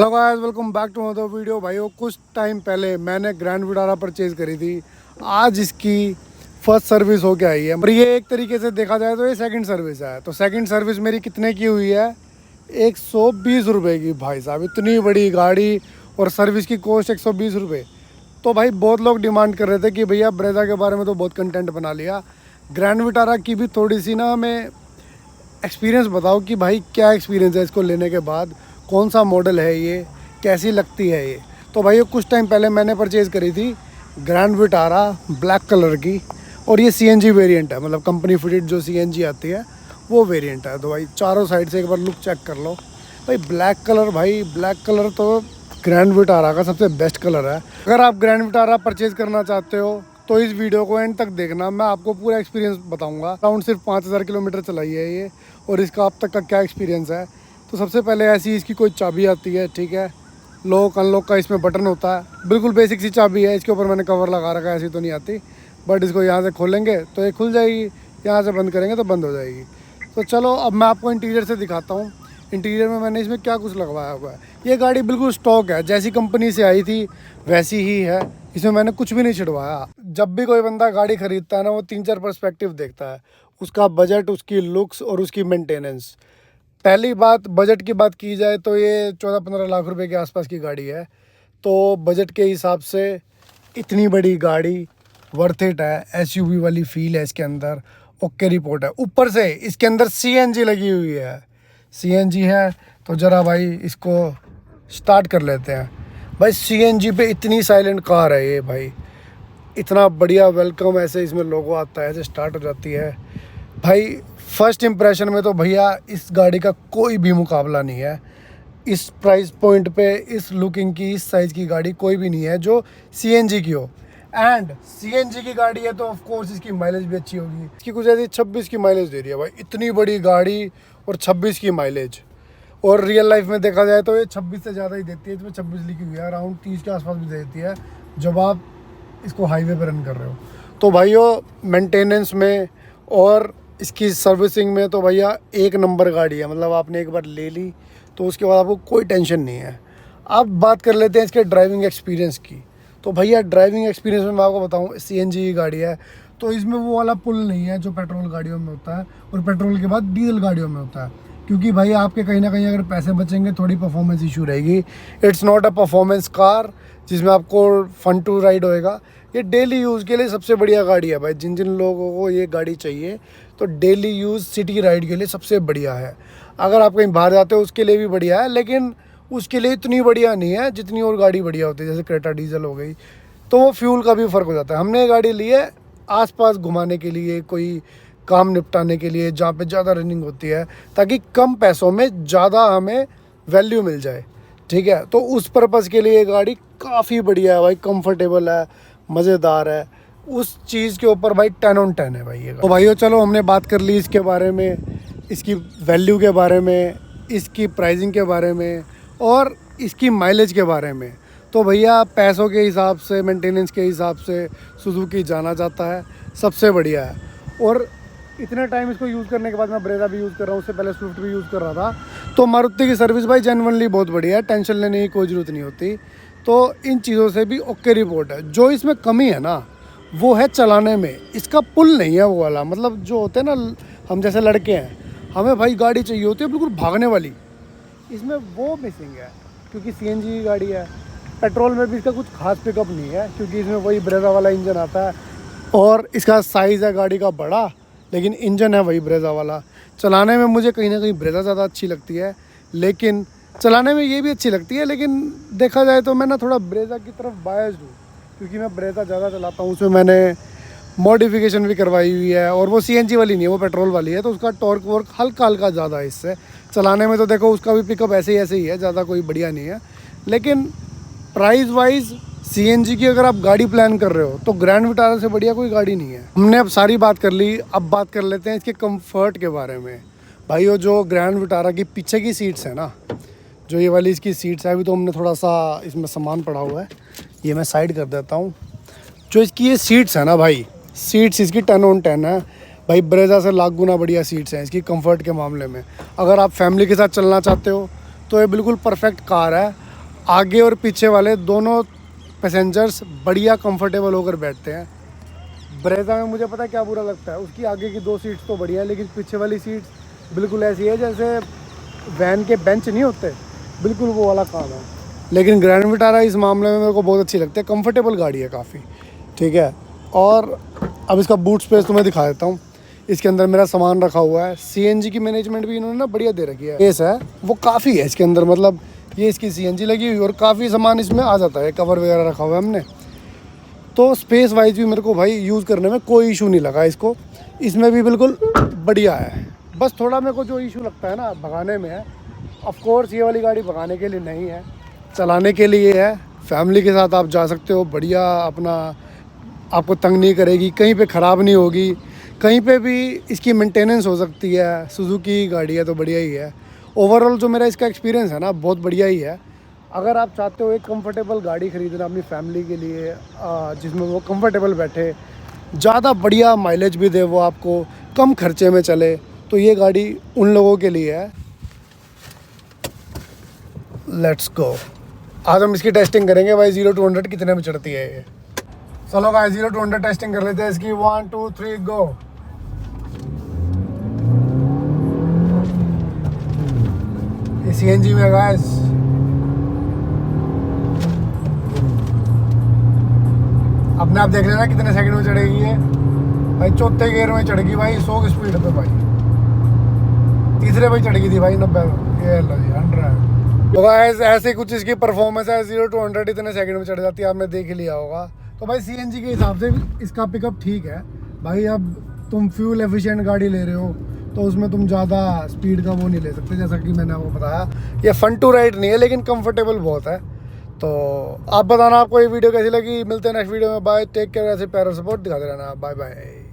Hello guys, welcome back to another video. भाइयों, कुछ time पहले मैंने ग्रैंड विटारा परचेज़ करी थी। आज इसकी फर्स्ट सर्विस होके आई है। और ये एक तरीके से देखा जाए तो ये सेकंड सर्विस है। तो सेकंड सर्विस मेरी कितने की हुई है? 120 रुपये की। भाई साहब, इतनी बड़ी गाड़ी और सर्विस की कॉस्ट 120 रुपये। तो भाई बहुत लोग डिमांड कर रहे थे कि भैया ब्रेजा के बारे में तो बहुत कंटेंट बना लिया, ग्रैंड विटारा की भी थोड़ी सी ना हमें एक्सपीरियंस बताओ कि भाई क्या एक्सपीरियंस है इसको लेने के बाद, कौन सा मॉडल है ये, कैसी लगती है ये। तो भाई कुछ टाइम पहले मैंने परचेज़ करी थी ग्रैंड विटारा ब्लैक कलर की। और ये सीएनजी वेरिएंट है, मतलब कंपनी फिटेड जो सीएनजी आती है वो वेरिएंट है। तो भाई चारों साइड से एक बार लुक चेक कर लो। भाई ब्लैक कलर, भाई ब्लैक कलर तो ग्रैंड विटारा का सबसे बेस्ट कलर है। अगर आप ग्रैंड विटारा परचेज़ करना चाहते हो तो इस वीडियो को एंड तक देखना। मैं आपको पूरा एक्सपीरियंस बताऊंगा। अराउंड सिर्फ 5000 किलोमीटर चलाई है ये, और इसका अब तक का क्या एक्सपीरियंस है। तो सबसे पहले ऐसी इसकी कोई चाबी आती है, ठीक है। लॉक अनलॉक का इसमें बटन होता है, बिल्कुल बेसिक सी चाबी है। इसके ऊपर मैंने कवर लगा रखा है, ऐसी तो नहीं आती, बट इसको यहाँ से खोलेंगे तो ये खुल जाएगी, यहाँ से बंद करेंगे तो बंद हो जाएगी। तो चलो अब मैं आपको इंटीरियर से दिखाता हूँ। इंटीरियर में मैंने इसमें क्या कुछ लगवाया हुआ है। ये गाड़ी बिल्कुल स्टॉक है, जैसी कंपनी से आई थी वैसी ही है। इसमें मैंने कुछ भी नहीं छिड़वाया। जब भी कोई बंदा गाड़ी खरीदता है ना, वो 3-4 पर्सपेक्टिव देखता है, उसका बजट, उसकी लुक्स और उसकी मेंटेनेंस। पहली बात, बजट की बात की जाए तो ये 14-15 लाख रुपए के आसपास की गाड़ी है। तो बजट के हिसाब से इतनी बड़ी गाड़ी वर्थ इट है। एसयूवी वाली फील है इसके अंदर, ओके रिपोर्ट है। ऊपर से इसके अंदर सीएनजी लगी हुई है। सीएनजी है तो ज़रा भाई इसको स्टार्ट कर लेते हैं। भाई सीएनजी पे इतनी साइलेंट कार है ये, भाई इतना बढ़िया वेलकम, ऐसे इसमें लोगो आता है, ऐसे स्टार्ट हो जाती है। भाई फर्स्ट इम्प्रेशन में तो भैया इस गाड़ी का कोई भी मुकाबला नहीं है। इस प्राइस पॉइंट पे, इस लुकिंग की, इस साइज़ की गाड़ी कोई भी नहीं है जो सीएनजी की हो। एंड सीएनजी की गाड़ी है तो ऑफ कोर्स इसकी माइलेज भी अच्छी होगी। इसकी कुछ ऐसी 26 की माइलेज दे रही है। भाई इतनी बड़ी गाड़ी और 26 की माइलेज, और रियल लाइफ में देखा जाए तो ये 26 से ज़्यादा ही देती है। इसमें 26 लिखी हुई है, अराउंड 30 के आसपास भी देती है जब आप इसको हाईवे पर रन कर रहे हो। तो भाइयों मेंटेनेंस में और इसकी सर्विसिंग में तो भैया एक नंबर गाड़ी है। मतलब आपने एक बार ले ली तो उसके बाद आपको कोई टेंशन नहीं है। अब बात कर लेते हैं इसके ड्राइविंग एक्सपीरियंस की। तो भैया ड्राइविंग एक्सपीरियंस में मैं आपको बताऊं, सीएनजी की गाड़ी है तो इसमें वो वाला पुल नहीं है जो पेट्रोल गाड़ियों में होता है और पेट्रोल के बाद डीजल गाड़ियों में होता है। क्योंकि भाई आपके कहीं ना कहीं अगर पैसे बचेंगे, थोड़ी परफॉर्मेंस इशू रहेगी। It's not a performance car जिसमें आपको फन टू राइड होएगा। ये डेली यूज़ के लिए सबसे बढ़िया गाड़ी है भाई। जिन जिन लोगों को ये गाड़ी चाहिए तो डेली यूज़ सिटी राइड के लिए सबसे बढ़िया है। अगर आप कहीं बाहर जाते हो उसके लिए भी बढ़िया है, लेकिन उसके लिए इतनी बढ़िया नहीं है जितनी और गाड़ी बढ़िया होती है, जैसे क्रेटा डीजल हो गई। तो वो फ्यूल का भी फ़र्क हो जाता है। हमने ये गाड़ी ली है आसपास घुमाने के लिए, कोई काम निपटाने के लिए जहाँ पे ज़्यादा रनिंग होती है, ताकि कम पैसों में ज़्यादा हमें वैल्यू मिल जाए, ठीक है। तो उस पर्पज़ के लिए ये गाड़ी काफ़ी बढ़िया है भाई, कंफर्टेबल है, मज़ेदार है। उस चीज़ के ऊपर भाई 10 on 10 है भाई ये। तो भाइयों चलो, हमने बात कर ली इसके बारे में, इसकी वैल्यू के बारे में, इसकी प्राइसिंग के बारे में और इसकी माइलेज के बारे में। तो भैया पैसों के हिसाब से, मेंटेनेंस के हिसाब से सुजुकी जाना जाता है सबसे बढ़िया है। और इतने टाइम इसको यूज़ करने के बाद मैं ब्रेजा भी यूज़ कर रहा हूँ, उससे पहले स्विफ्ट भी यूज़ कर रहा था। तो मारुति की सर्विस भाई जेन्युइनली बहुत बढ़िया है, टेंशन लेने की कोई ज़रूरत नहीं होती। तो इन चीज़ों से भी ओके रिपोर्ट है। जो इसमें कमी है ना, वो है चलाने में। इसका पुल नहीं है वो वाला, मतलब जो होते हैं ना, हम जैसे लड़के हैं, हमें भाई गाड़ी चाहिए होती है बिल्कुल भागने वाली, इसमें वो मिसिंग है। क्योंकि सीएनजी की गाड़ी है, पेट्रोल में भी इसका कुछ खास पिकअप नहीं है, क्योंकि इसमें वही ब्रेजा वाला इंजन आता है और इसका साइज़ है गाड़ी का बड़ा, लेकिन इंजन है वही ब्रेजा वाला। चलाने में मुझे कहीं ना कहीं ब्रेजा ज़्यादा अच्छी लगती है, लेकिन चलाने में ये भी अच्छी लगती है। लेकिन देखा जाए तो मैं ना थोड़ा ब्रेजा की तरफ बायस्ड हूँ, क्योंकि मैं ब्रेजा ज़्यादा चलाता हूँ। उसमें मैंने मॉडिफिकेशन भी करवाई हुई है, और वो सीएनजी वाली नहीं है, वो पेट्रोल वाली है। तो उसका टॉर्क वर्क हल्का हल्का ज़्यादा है इससे। चलाने में तो देखो उसका भी पिकअप ऐसे ही है, ज़्यादा कोई बढ़िया नहीं है। लेकिन प्राइस वाइज सीएनजी की अगर आप गाड़ी प्लान कर रहे हो तो ग्रैंड विटारा से बढ़िया कोई गाड़ी नहीं है। हमने अब सारी बात कर ली, अब बात कर लेते हैं इसके कंफर्ट के बारे में। भाइयों, जो ग्रैंड विटारा की पीछे की सीट्स है ना, जो ये वाली इसकी सीट्स है, अभी तो हमने थोड़ा सा इसमें सामान पड़ा हुआ है, ये मैं साइड कर देता हूँ। जो इसकी ये सीट्स है ना भाई, सीट्स इसकी 10 on 10 है भाई। ब्रेजा से लाख गुना बढ़िया सीट्स हैं इसकी कंफर्ट के मामले में। अगर आप फैमिली के साथ चलना चाहते हो तो ये बिल्कुल परफेक्ट कार है। आगे और पीछे वाले दोनों पैसेंजर्स बढ़िया कंफर्टेबल होकर बैठते हैं। ब्रेजा में मुझे पता है क्या बुरा लगता है, उसकी आगे की 2 सीट्स तो बढ़िया है, लेकिन पीछे वाली सीट्स बिल्कुल ऐसी है जैसे वैन के बेंच नहीं होते, बिल्कुल वो वाला काम है। लेकिन ग्रैंड विटारा इस मामले में मेरे को बहुत अच्छी लगती है, कंफर्टेबल गाड़ी है काफ़ी, ठीक है। और अब इसका बूट स्पेस तो मैं दिखा देता हूँ। इसके अंदर मेरा सामान रखा हुआ है। सीएनजी की मैनेजमेंट भी इन्होंने ना बढ़िया दे रखी है। केस है वो काफ़ी है इसके अंदर, मतलब ये इसकी सीएनजी लगी हुई और काफ़ी सामान इसमें आ जाता है। कवर वगैरह रखा हुआ है हमने, तो स्पेस वाइज भी मेरे को भाई यूज़ करने में कोई इशू नहीं लगा इसको। इसमें भी बिल्कुल बढ़िया है। बस थोड़ा मेरे को जो इशू लगता है ना भगाने में है, ऑफ कोर्स ये वाली गाड़ी भगाने के लिए नहीं है, चलाने के लिए है। फैमिली के साथ आप जा सकते हो बढ़िया, अपना आपको तंग नहीं करेगी, कहीं पे ख़राब नहीं होगी, कहीं पे भी इसकी मेंटेनेंस हो सकती है। सुजुकी की गाड़ी है तो बढ़िया ही है। ओवरऑल जो मेरा इसका एक्सपीरियंस है ना बहुत बढ़िया ही है। अगर आप चाहते हो एक कंफर्टेबल गाड़ी ख़रीदना अपनी फैमिली के लिए, जिसमें वो कंफर्टेबल बैठे, ज़्यादा बढ़िया माइलेज भी दे, वो आपको कम खर्चे में चले, तो ये गाड़ी उन लोगों के लिए है। लेट्स गो, आज हम इसकी टेस्टिंग करेंगे भाई 0 to 100 कितने में चढ़ती है ये। चलो गाइस 0 to 100 टेस्टिंग कर लेते हैं इसकी। 1 2 3 गो। ये सीएनजी में गाइस अपने आप देख लेना कितने सेकंड में चढ़ेगी ये भाई। चौथे गियर में चढ़ेगी भाई 100 की स्पीड पे भाई। तीसरे पे चढ़ थी भाई 90। ये लो जी 100। तो गाइस ऐसे कुछ इसकी परफॉर्मेंस है। 0 to 100 इतने सेकंड में चढ़ जाती है, आपने देख ही लिया होगा। तो भाई सीएनजी के हिसाब से इसका पिकअप ठीक है भाई। अब तुम फ्यूल एफिशिएंट गाड़ी ले रहे हो तो उसमें तुम ज़्यादा स्पीड का वो नहीं ले सकते, जैसा कि मैंने आपको बताया। ये फन टू राइड नहीं है लेकिन कंफर्टेबल बहुत है। तो आप बताना आपको ये वीडियो कैसी लगी। मिलते हैं नेक्स्ट वीडियो में। Bye, take care. ऐसे प्यार और सपोर्ट दिखाते रहना। Bye bye.